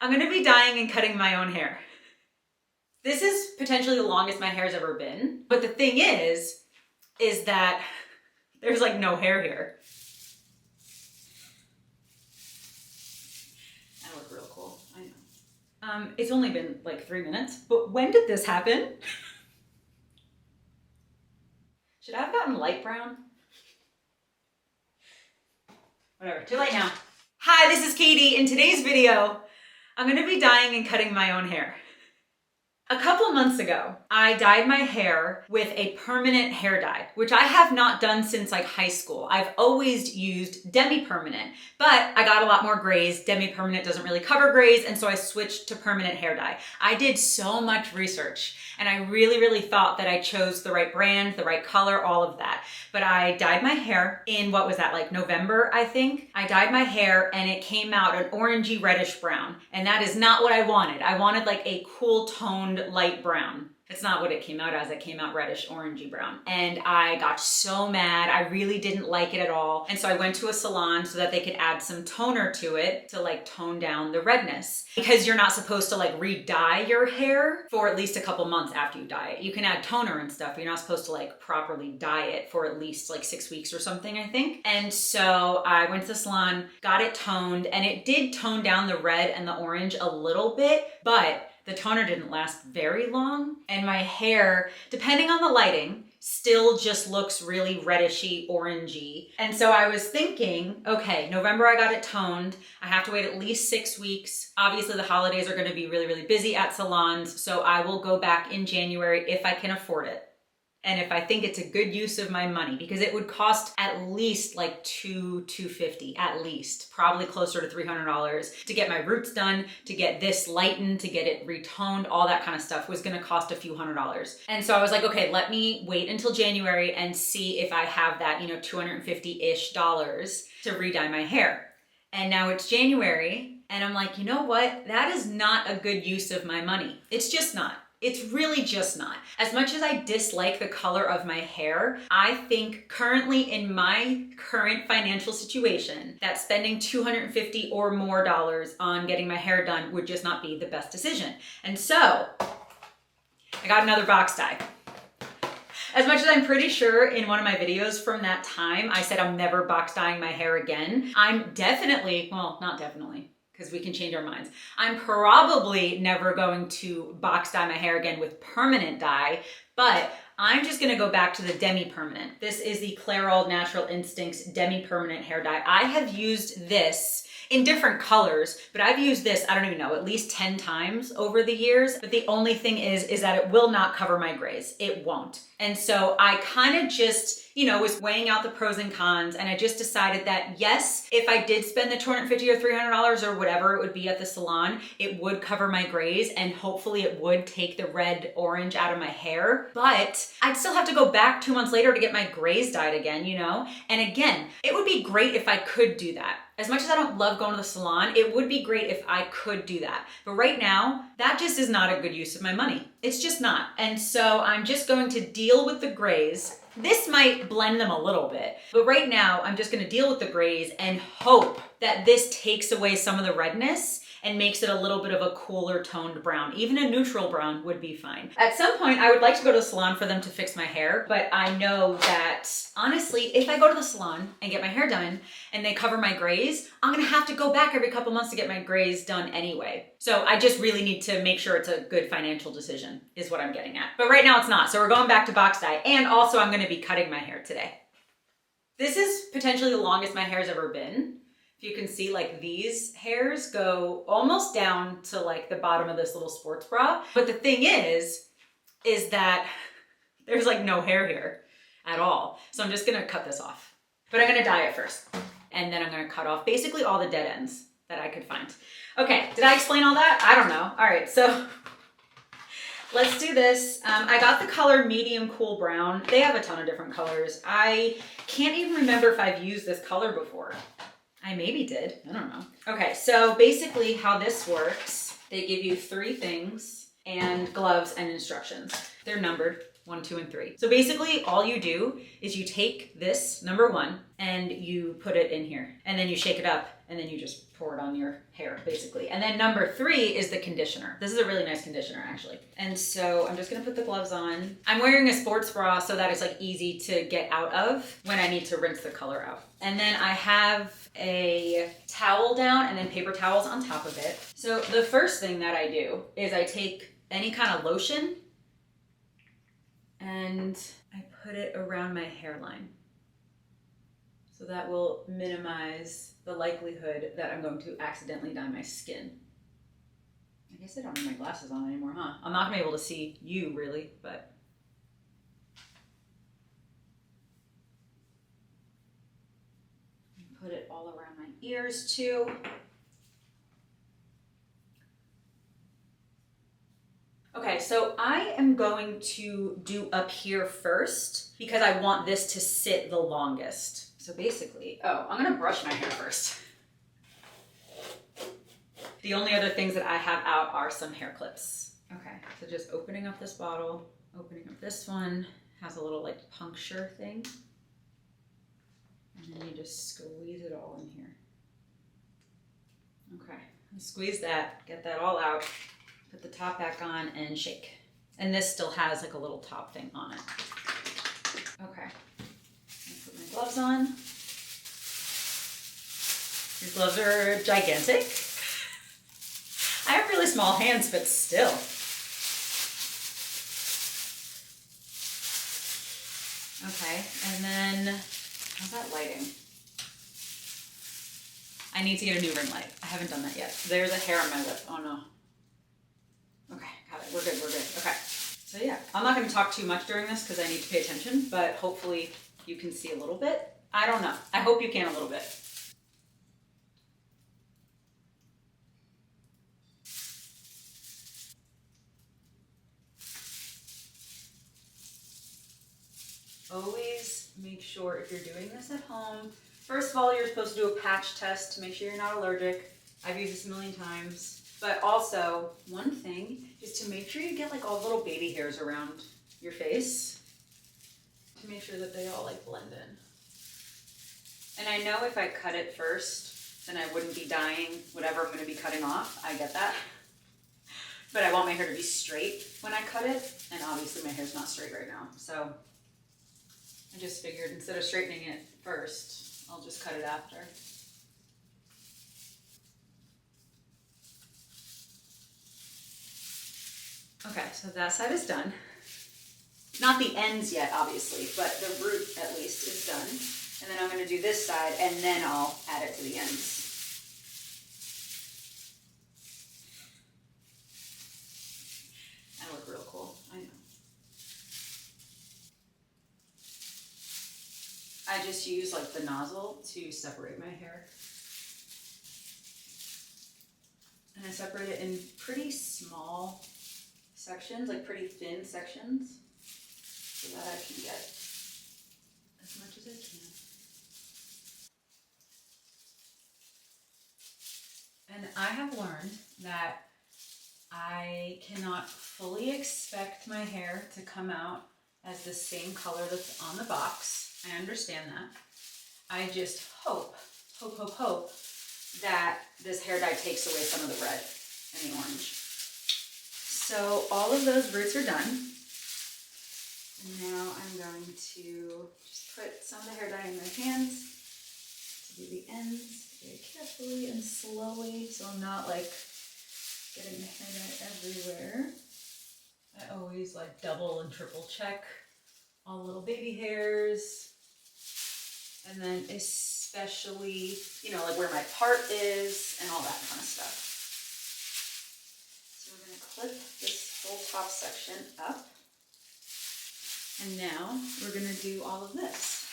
I'm gonna be dyeing and cutting my own hair. This is potentially the longest my hair's ever been. But the thing is that there's like no hair here. I look real cool, I know. It's only been like 3 minutes, but when did this happen? Should I have gotten light brown? Whatever, too late now. Hi, this is Katie. In today's video, I'm gonna be dyeing and cutting my own hair. A couple months ago, I dyed my hair with a permanent hair dye, which I have not done since like high school. I've always used demi-permanent, but I got a lot more grays. Demi-permanent doesn't really cover grays, and so I switched to permanent hair dye. I did so much research, and I really thought that I chose the right brand, the right color, all of that. But I dyed my hair in, what was that, like November, I think? I dyed my hair and it came out an orangey reddish brown, and that is not what I wanted. I wanted like a cool toned light brown. It's not what it came out as. It came out reddish orangey brown. And I got so mad. I really didn't like it at all. And so I went to a salon so that they could add some toner to it to like tone down the redness. Because you're not supposed to like re-dye your hair for at least a couple months after you dye it. You can add toner and stuff, but you're not supposed to like properly dye it for at least like 6 weeks or something, I think. And so I went to the salon, got it toned, and it did tone down the red and the orange a little bit, but the toner didn't last very long, and my hair, depending on the lighting, still just looks really reddishy, orangey. And so I was thinking, okay, November I got it toned. I have to wait at least 6 weeks. Obviously the holidays are gonna be really busy at salons, so I will go back in January if I can afford it. And if I think it's a good use of my money, because it would cost at least like $250 at least, probably closer to $300 to get my roots done, to get this lightened, to get it retoned, all that kind of stuff was gonna cost a few $100s. And so I was like, okay, let me wait until January and see if I have that, $250-ish to re-dye my hair. And now it's January, and I'm like, you know what? That is not a good use of my money. It's just not. It's really just not. As much as I dislike the color of my hair, I think currently in my current financial situation that spending $250 or more on getting my hair done would just not be the best decision. And so I got another box dye. As much as I'm pretty sure in one of my videos from that time, I said I'm never box dyeing my hair again, I'm definitely, well, not definitely, because we can change our minds. I'm probably never going to box dye my hair again with permanent dye, but I'm just gonna go back to the demi-permanent. This is the Clairol Natural Instincts demi-permanent hair dye. I have used this in different colors, but I've used this, I don't even know, at least 10 times over the years. But the only thing is that it will not cover my grays. It won't. And so I kind of just, was weighing out the pros and cons, and I just decided that yes, if I did spend the $250 or $300 or whatever it would be at the salon, it would cover my grays, and hopefully it would take the red orange out of my hair. But I'd still have to go back 2 months later to get my grays dyed again, And again, it would be great if I could do that. As much as I don't love going to the salon, it would be great if I could do that. But right now, that just is not a good use of my money. It's just not. And so I'm just going to deal with the grays. This might blend them a little bit, but right now I'm just gonna deal with the grays and hope that this takes away some of the redness and makes it a little bit of a cooler toned brown. Even a neutral brown would be fine. At some point, I would like to go to the salon for them to fix my hair, but I know that honestly, if I go to the salon and get my hair done and they cover my grays, I'm gonna have to go back every couple months to get my grays done anyway. So I just really need to make sure it's a good financial decision is what I'm getting at. But right now it's not, so we're going back to box dye, and also I'm gonna be cutting my hair today. This is potentially the longest my hair's ever been. If you can see, like, these hairs go almost down to like the bottom of this little sports bra. But the thing is that there's like no hair here at all. So I'm just gonna cut this off. But I'm gonna dye it first. And then I'm gonna cut off basically all the dead ends that I could find. Okay, did I explain all that? I don't know. All right, so let's do this. I got the color medium cool brown. They have a ton of different colors. I can't even remember if I've used this color before. I maybe did, I don't know. Okay, so basically how this works, they give you 3 things and gloves and instructions. They're numbered 1, 2, and 3. So basically all you do is you take this number 1 and you put it in here, and then you shake it up and then you just pour it on your hair basically. And then number 3 is the conditioner. This is a really nice conditioner actually. And so I'm just gonna put the gloves on. I'm wearing a sports bra so that it's like easy to get out of when I need to rinse the color out. And then I have a towel down and then paper towels on top of it. So the first thing that I do is I take any kind of lotion and I put it around my hairline. So that will minimize the likelihood that I'm going to accidentally dye my skin. I guess I don't need my glasses on anymore, huh? I'm not gonna be able to see you really, but. Put it all around my ears too. Okay, so I am going to do up here first because I want this to sit the longest. So basically, I'm gonna brush my hair first. The only other things that I have out are some hair clips. Okay, so just opening up this bottle, opening up this one, has a little like puncture thing. And then you just squeeze it all in here. Okay, squeeze that, get that all out, put the top back on and shake. And this still has like a little top thing on it. Okay. Put my gloves on. These gloves are gigantic. I have really small hands, but still. Okay, and then, how's that lighting? I need to get a new ring light. I haven't done that yet. There's a hair on my lip. Oh no. Okay, got it. We're good, we're good. Okay. So yeah, I'm not gonna talk too much during this because I need to pay attention, but hopefully you can see a little bit. I don't know. I hope you can a little bit. Always make sure if you're doing this at home, first of all, you're supposed to do a patch test to make sure you're not allergic. I've used this a million times. But also, one thing is to make sure you get like all little baby hairs around your face to make sure that they all like blend in. And I know if I cut it first, then I wouldn't be dyeing whatever I'm gonna be cutting off. I get that. But I want my hair to be straight when I cut it. And obviously my hair's not straight right now. So I just figured instead of straightening it first, I'll just cut it after. Okay, so that side is done. Not the ends yet, obviously, but the root at least is done. And then I'm gonna do this side and then I'll add it to the ends. I look real cool, I know. I just use like the nozzle to separate my hair. And I separate it in pretty small sections, like pretty thin sections, so that I can get as much as I can. And I have learned that I cannot fully expect my hair to come out as the same color that's on the box. I understand that. I just hope that this hair dye takes away some of the red and the orange. So all of those roots are done. And now I'm going to just put some of the hair dye in my hands to do the ends very carefully and slowly so I'm not like getting the hair dye everywhere. I always like double and triple check all little baby hairs. And then especially, you know, like where my part is and all that kind of stuff. So we're going to clip this whole top section up. And now we're going to do all of this.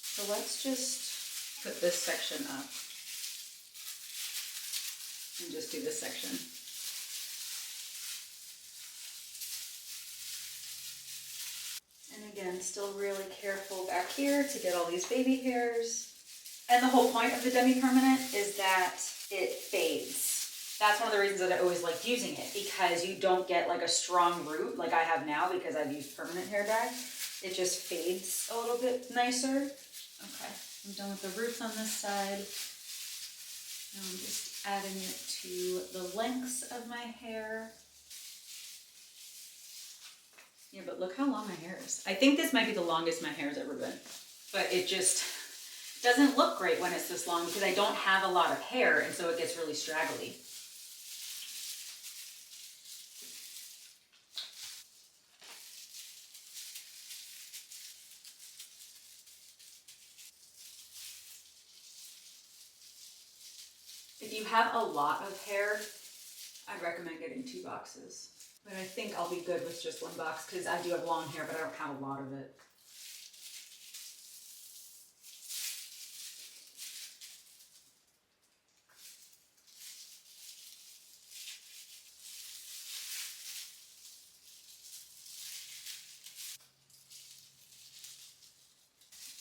So let's just put this section up and just do this section. And again, still really careful back here to get all these baby hairs. And the whole point of the demi-permanent is that it fades. That's one of the reasons that I always liked using it, because you don't get like a strong root like I have now because I've used permanent hair dye. It just fades a little bit nicer. Okay, I'm done with the roots on this side. Now I'm just adding it to the lengths of my hair. Yeah, but look how long my hair is. I think this might be the longest my hair's ever been, but it just doesn't look great when it's this long because I don't have a lot of hair, and so it gets really straggly. If you have a lot of hair, I'd recommend getting 2 boxes. But I think I'll be good with just 1 box because I do have long hair, but I don't have a lot of it.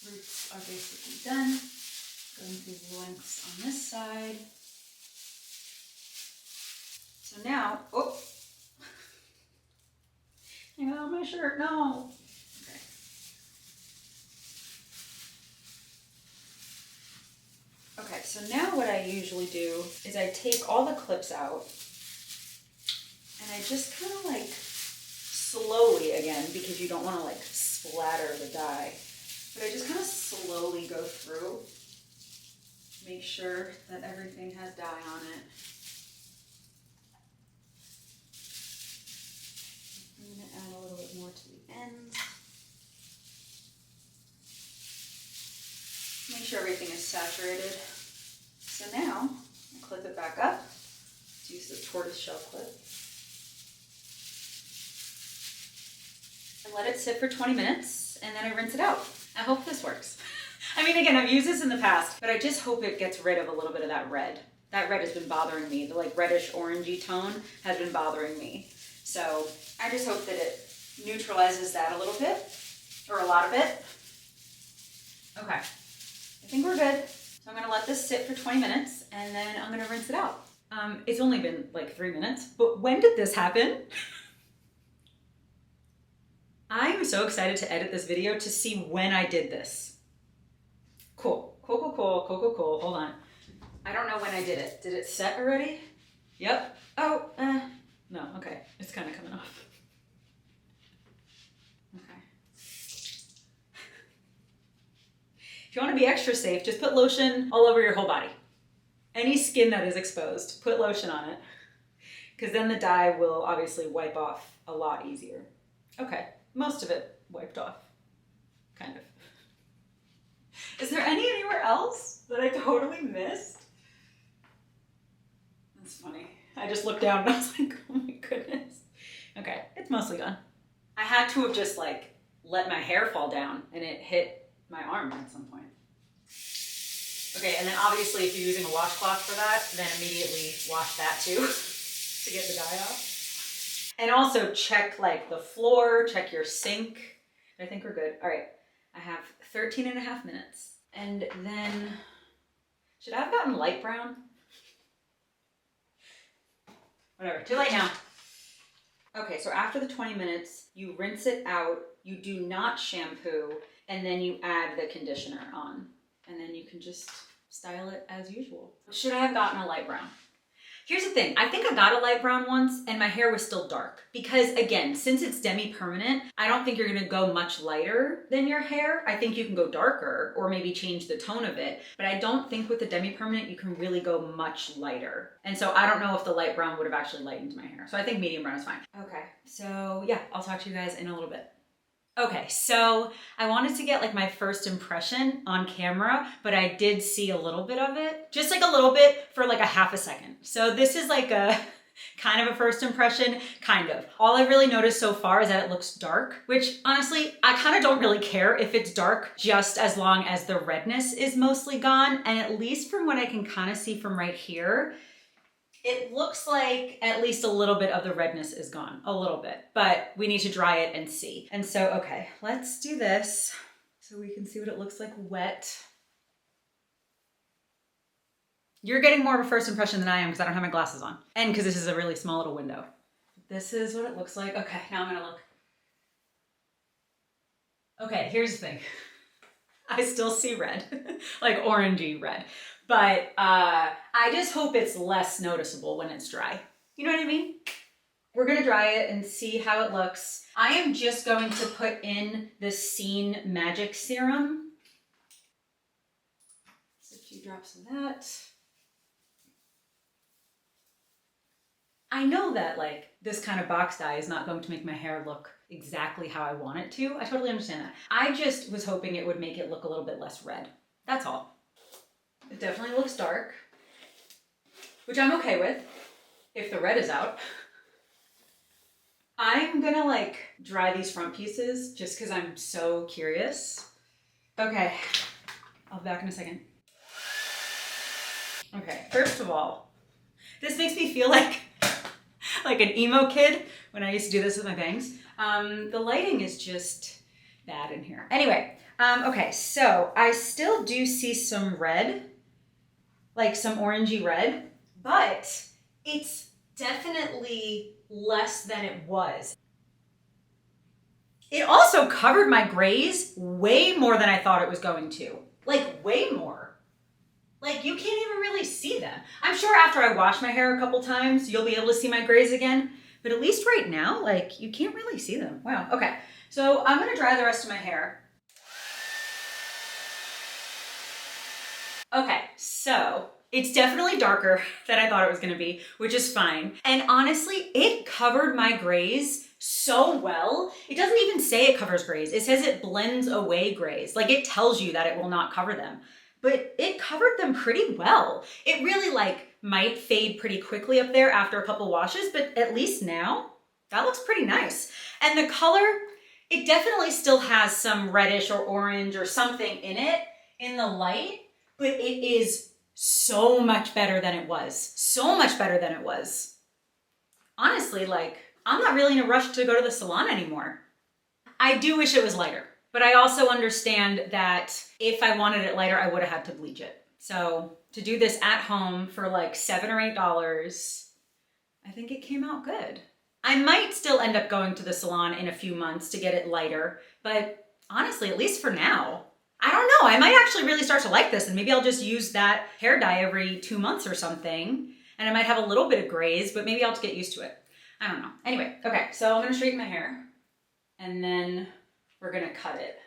Roots are basically done. Going through the lengths on this side. So now, oh, I got on my shirt, no. Okay. Okay, so now what I usually do is I take all the clips out and I just kind of like slowly, again, because you don't want to like splatter the dye, but I just kind of slowly go through, make sure that everything has dye on it. I'm going to add a little bit more to the ends. Make sure everything is saturated. So now, I clip it back up. Let's use the tortoiseshell clip. And let it sit for 20 minutes, and then I rinse it out. I hope this works. I mean, again, I've used this in the past, but I just hope it gets rid of a little bit of that red. That red has been bothering me. The like reddish orangey tone has been bothering me. So I just hope that it neutralizes that a little bit, or a lot of it. Okay, I think we're good. So I'm gonna let this sit for 20 minutes and then I'm gonna rinse it out. It's only been like 3 minutes, but when did this happen? I'm so excited to edit this video to see when I did this. Cool. Hold on. I don't know when I did it. Did it set already? Yep. Oh, no, okay. It's kind of coming off. Okay. If you want to be extra safe, just put lotion all over your whole body. Any skin that is exposed, put lotion on it, because then the dye will obviously wipe off a lot easier. Okay, most of it wiped off, kind of. Is there anywhere else that I totally missed? That's funny. I just looked down and I was like, oh my goodness. Okay, it's mostly gone. I had to have just like let my hair fall down and it hit my arm at some point. Okay, and then obviously if you're using a washcloth for that, then immediately wash that too to get the dye off. And also check like the floor, check your sink. I think we're good. All right, I have 13 and a half minutes. And then, should I have gotten light brown? Whatever, too late now. Okay, so after the 20 minutes, you rinse it out, you do not shampoo, and then you add the conditioner on. And then you can just style it as usual. Should I have gotten a light brown? Here's the thing, I think I got a light brown once and my hair was still dark. Because again, since it's demi-permanent, I don't think you're gonna go much lighter than your hair. I think you can go darker or maybe change the tone of it. But I don't think with the demi-permanent, you can really go much lighter. And so I don't know if the light brown would have actually lightened my hair. So I think medium brown is fine. Okay, so yeah, I'll talk to you guys in a little bit. Okay, so I wanted to get like my first impression on camera, but I did see a little bit of it, just like a little bit for like a half a second. So this is like a kind of a first impression, kind of. All I really noticed so far is that it looks dark, which honestly, I kind of don't really care if it's dark, just as long as the redness is mostly gone. And at least from what I can kind of see from right here, it looks like at least a little bit of the redness is gone, a little bit, but we need to dry it and see. And so, okay, let's do this so we can see what it looks like wet. You're getting more of a first impression than I am because I don't have my glasses on. And because this is a really small little window. This is what it looks like. Okay, now I'm gonna look. Okay, here's the thing. I still see red, like orangey red. but I just hope it's less noticeable when it's dry. You know what I mean? We're gonna dry it and see how it looks. I am just going to put in the Scene Magic Serum. Just a few drops of that. I know that like this kind of box dye is not going to make my hair look exactly how I want it to. I totally understand that. I just was hoping it would make it look a little bit less red. That's all. It definitely looks dark, which I'm okay with if the red is out. I'm gonna like dry these front pieces just because I'm so curious. Okay, I'll be back in a second. Okay, first of all, this makes me feel like an emo kid when I used to do this with my bangs. The lighting is just bad in here. Anyway, okay, so I still do see some red, like some orangey red, but it's definitely less than it was. It also covered my grays way more than I thought it was going to. Like way more. Like you can't even really see them. I'm sure after I wash my hair a couple times, you'll be able to see my grays again. But at least right now, like you can't really see them. Wow, okay. So I'm gonna dry the rest of my hair. Okay, so it's definitely darker than I thought it was gonna be, which is fine. And honestly, it covered my grays so well. It doesn't even say it covers grays. It says it blends away grays. Like it tells you that it will not cover them. But it covered them pretty well. It really like might fade pretty quickly up there after a couple washes, but at least now, that looks pretty nice. And the color, it definitely still has some reddish or orange or something in it in the light, but it is so much better than it was. So much better than it was. Honestly, like, I'm not really in a rush to go to the salon anymore. I do wish it was lighter, but I also understand that if I wanted it lighter, I would have had to bleach it. So to do this at home for like $7 or $8, I think it came out good. I might still end up going to the salon in a few months to get it lighter, but honestly, at least for now, I don't know. I might actually really start to like this and maybe I'll just use that hair dye every 2 months or something. And I might have a little bit of grays, but maybe I'll just get used to it. I don't know. Anyway, okay, so I'm gonna straighten my hair and then we're gonna cut it.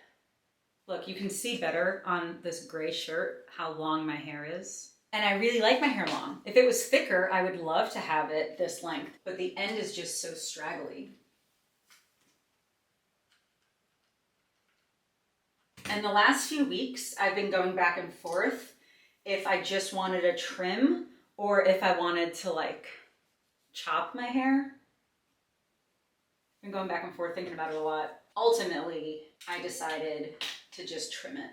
Look, you can see better on this gray shirt how long my hair is. And I really like my hair long. If it was thicker, I would love to have it this length, but the end is just so straggly. And the last few weeks, I've been going back and forth if I just wanted a trim or if I wanted to like chop my hair. I've been going back and forth thinking about it a lot. Ultimately, I decided to just trim it.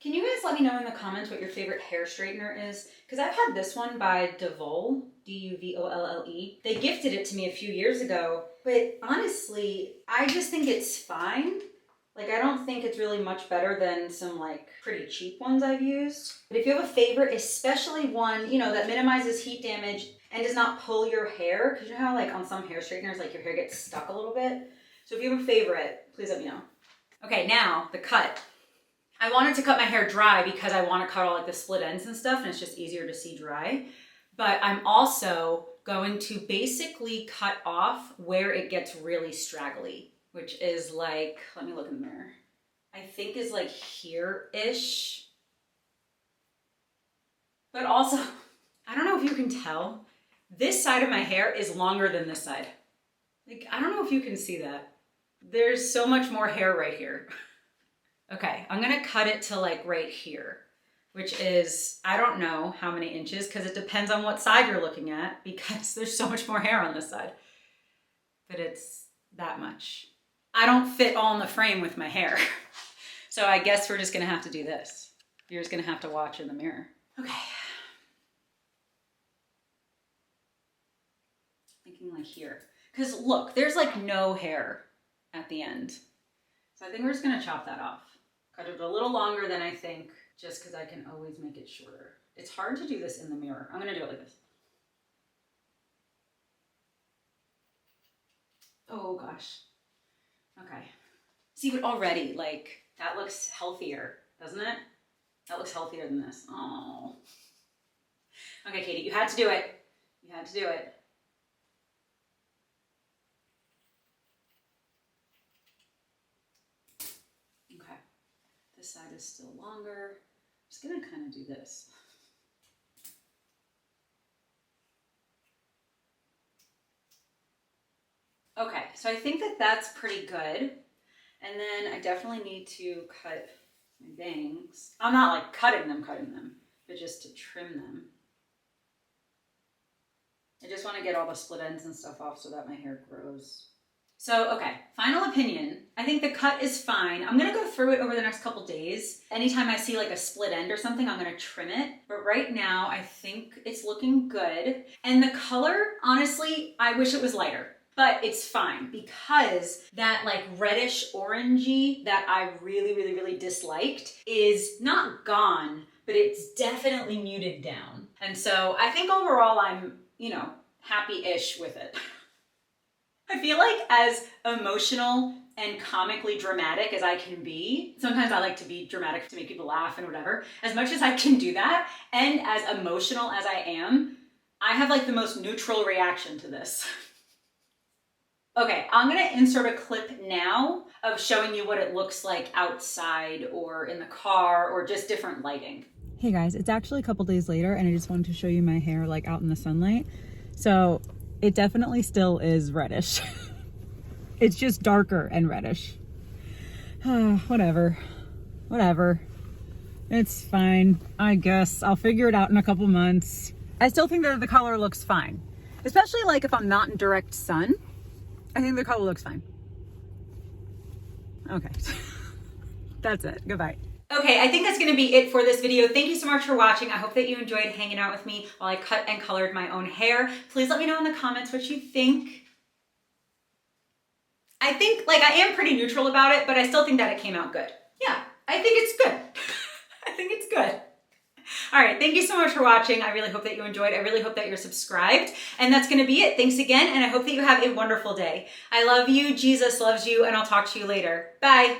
Can you guys let me know in the comments what your favorite hair straightener is? Because I've had this one by Duvolle, D-U-V-O-L-L-E. They gifted it to me a few years ago, but honestly, I just think it's fine. Like, I don't think it's really much better than some like pretty cheap ones I've used. But if you have a favorite, especially one, you know, that minimizes heat damage and does not pull your hair, because you know how like on some hair straighteners, like your hair gets stuck a little bit. So if you have a favorite, please let me know. Okay, now the cut. I wanted to cut my hair dry because I want to cut all like the split ends and stuff and it's just easier to see dry. But I'm also going to basically cut off where it gets really straggly, which is like, let me look in the mirror. I think is like here-ish. But also, I don't know if you can tell, this side of my hair is longer than this side. Like, I don't know if you can see that. There's so much more hair right here. Okay, I'm gonna cut it to like right here, which is, I don't know how many inches because it depends on what side you're looking at because there's so much more hair on this side. But it's that much. I don't fit all in the frame with my hair. So I guess we're just gonna have to do this. You're just gonna have to watch in the mirror. Okay. Thinking like here. Because look, there's like no hair at the end. So I think we're just gonna chop that off. Cut it a little longer than I think, just because I can always make it shorter. It's hard to do this in the mirror. I'm gonna do it like this. Oh gosh. Okay. See, but already, like, that looks healthier, doesn't it? That looks healthier than this. Oh. Okay, Katie, you had to do it. You had to do it. Okay. This side is still longer. I'm just gonna kind of do this. Okay, so I think that that's pretty good. And then I definitely need to cut my bangs. I'm not like cutting them, but just to trim them. I just want to get all the split ends and stuff off so that my hair grows. So, okay, final opinion. I think the cut is fine. I'm gonna go through it over the next couple days. Anytime I see like a split end or something, I'm gonna trim it. But right now, I think it's looking good. And the color, honestly, I wish it was lighter. But it's fine because that like reddish orangey that I really disliked is not gone, but it's definitely muted down. And so I think overall I'm, you know, happy-ish with it. I feel like as emotional and comically dramatic as I can be, sometimes I like to be dramatic to make people laugh and whatever, as much as I can do that, and as emotional as I am, I have like the most neutral reaction to this. Okay, I'm gonna insert a clip now of showing you what it looks like outside or in the car or just different lighting. Hey guys, it's actually a couple days later and I just wanted to show you my hair like out in the sunlight. So it definitely still is reddish. It's just darker and reddish. Whatever. It's fine. I guess I'll figure it out in a couple months. I still think that the color looks fine, especially like if I'm not in direct sun. I think the color looks fine. Okay, that's it. Goodbye. Okay, I think that's gonna be it for this video. Thank you so much for watching. I hope that you enjoyed hanging out with me while I cut and colored my own hair. Please let me know in the comments what you think. I think, like, I am pretty neutral about it, but I still think that it came out good. Yeah, I think it's good. I think it's good. All right, thank you so much for watching. I really hope that you enjoyed. I really hope that you're subscribed. And that's gonna be it. Thanks again, and I hope that you have a wonderful day. I love you, Jesus loves you, and I'll talk to you later. Bye.